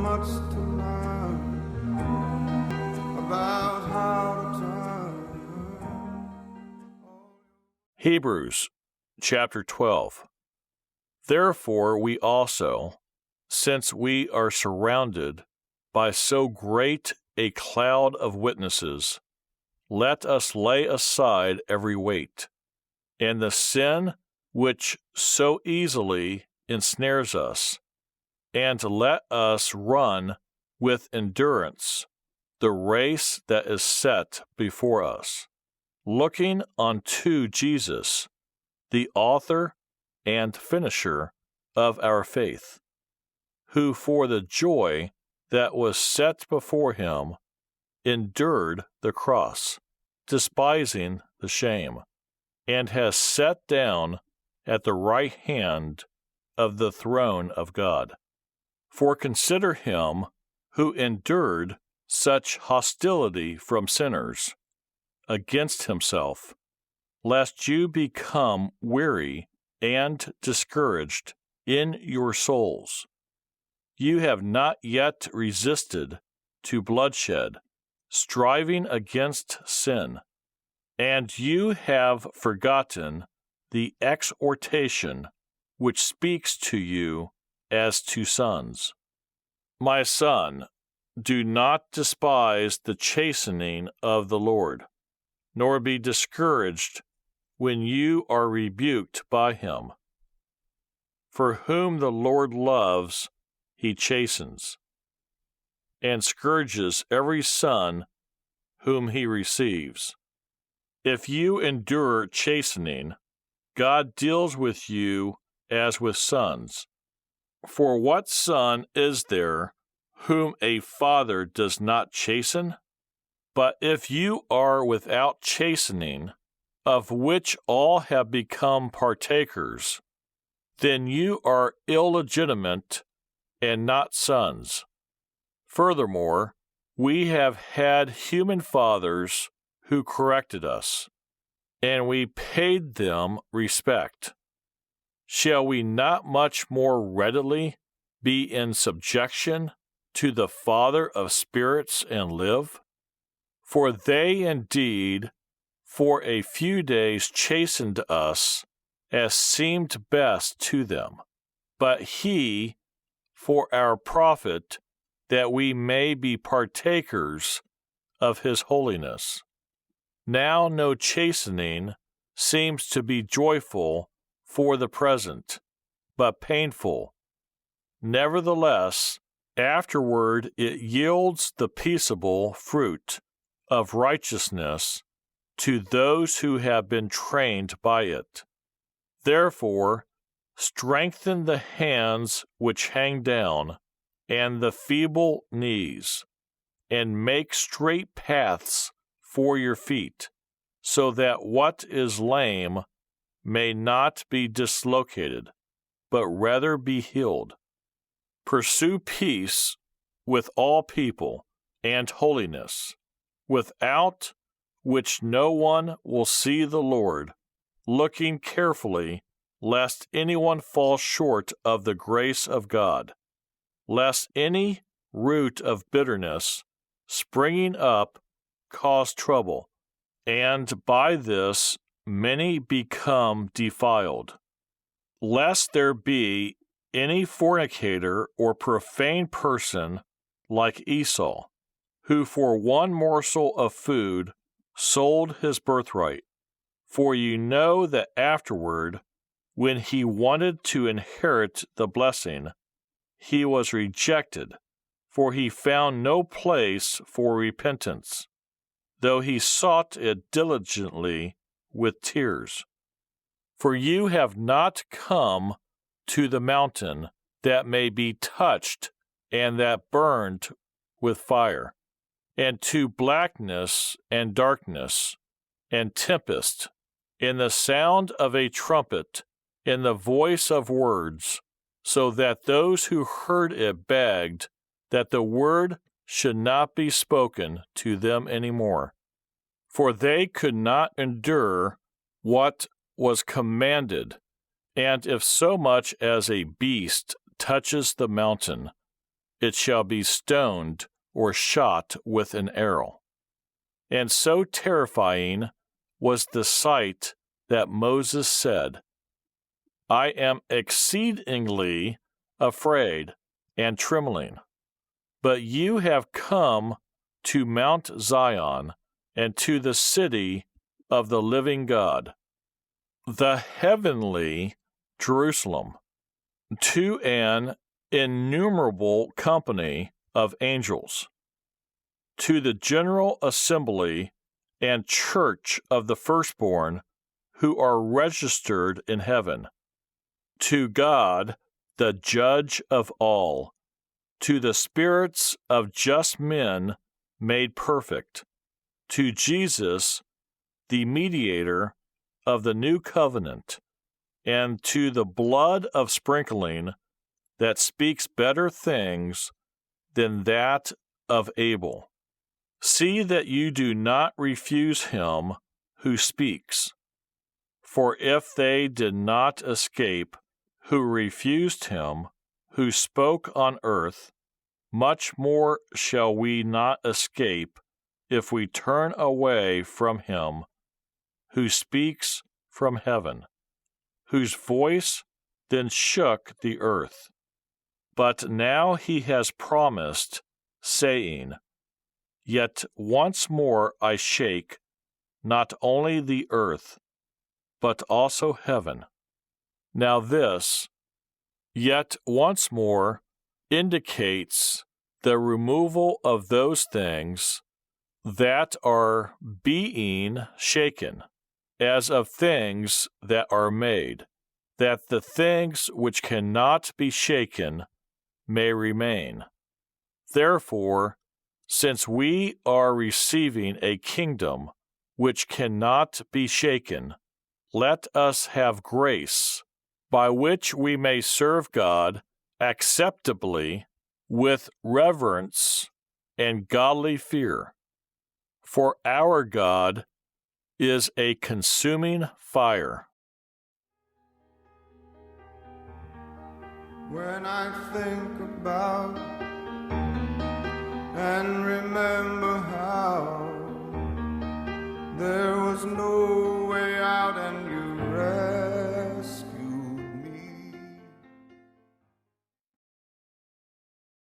much to learn about how to turn. Hebrews chapter 12. Therefore we also, since we are surrounded by so great a cloud of witnesses, let us lay aside every weight, and the sin which so easily ensnares us, and let us run with endurance the race that is set before us, looking unto Jesus, the author and finisher of our faith, who for the joy that was set before him endured the cross, despising the shame, and has sat down at the right hand of the throne of God. For consider him who endured such hostility from sinners against himself, lest you become weary and discouraged in your souls. You have not yet resisted to bloodshed, striving against sin, and you have forgotten the exhortation which speaks to you as to sons. My son, do not despise the chastening of the Lord, nor be discouraged when you are rebuked by him. For whom the Lord loves, he chastens, and scourges every son whom he receives. If you endure chastening, God deals with you as with sons. For what son is there whom a father does not chasten? But if you are without chastening, of which all have become partakers, then you are illegitimate and not sons. Furthermore, we have had human fathers who corrected us, and we paid them respect. Shall we not much more readily be in subjection to the Father of spirits and live? For they indeed for a few days chastened us as seemed best to them, but he for our profit, that we may be partakers of his holiness. Now no chastening seems to be joyful for the present, but painful. Nevertheless, afterward it yields the peaceable fruit of righteousness to those who have been trained by it. Therefore, strengthen the hands which hang down, and the feeble knees, and make straight paths for your feet, so that what is lame may not be dislocated, but rather be healed. Pursue peace with all people, and holiness, without which no one will see the Lord, looking carefully lest anyone fall short of the grace of God, lest any root of bitterness springing up cause trouble, and by this many become defiled. Lest there be any fornicator or profane person like Esau, who for one morsel of food sold his birthright. For you know that afterward, when he wanted to inherit the blessing, he was rejected, for he found no place for repentance, though he sought it diligently with tears. For you have not come to the mountain that may be touched and that burned with fire, and to blackness and darkness and tempest, in the sound of a trumpet, in the voice of words, so that those who heard it begged that the word should not be spoken to them any more. For they could not endure what was commanded, and if so much as a beast touches the mountain, it shall be stoned or shot with an arrow. And so terrifying was the sight that Moses said, I am exceedingly afraid and trembling. But you have come to Mount Zion and to the city of the living God, the heavenly Jerusalem, to an innumerable company of angels, to the general assembly and church of the firstborn who are registered in heaven, to God, the judge of all, to the spirits of just men made perfect, to Jesus, the mediator of the new covenant, and to the blood of sprinkling that speaks better things than that of Abel. See that you do not refuse him who speaks. For if they did not escape who refused him who spoke on earth, much more shall we not escape if we turn away from him who speaks from heaven, whose voice then shook the earth. But now he has promised, saying, Yet once more I shake not only the earth, but also heaven. Now this, yet once more, indicates the removal of those things that are being shaken, as of things that are made, that the things which cannot be shaken may remain. Therefore, since we are receiving a kingdom which cannot be shaken, let us have grace by which we may serve God acceptably with reverence and godly fear. For our God is a consuming fire. When I think about and remember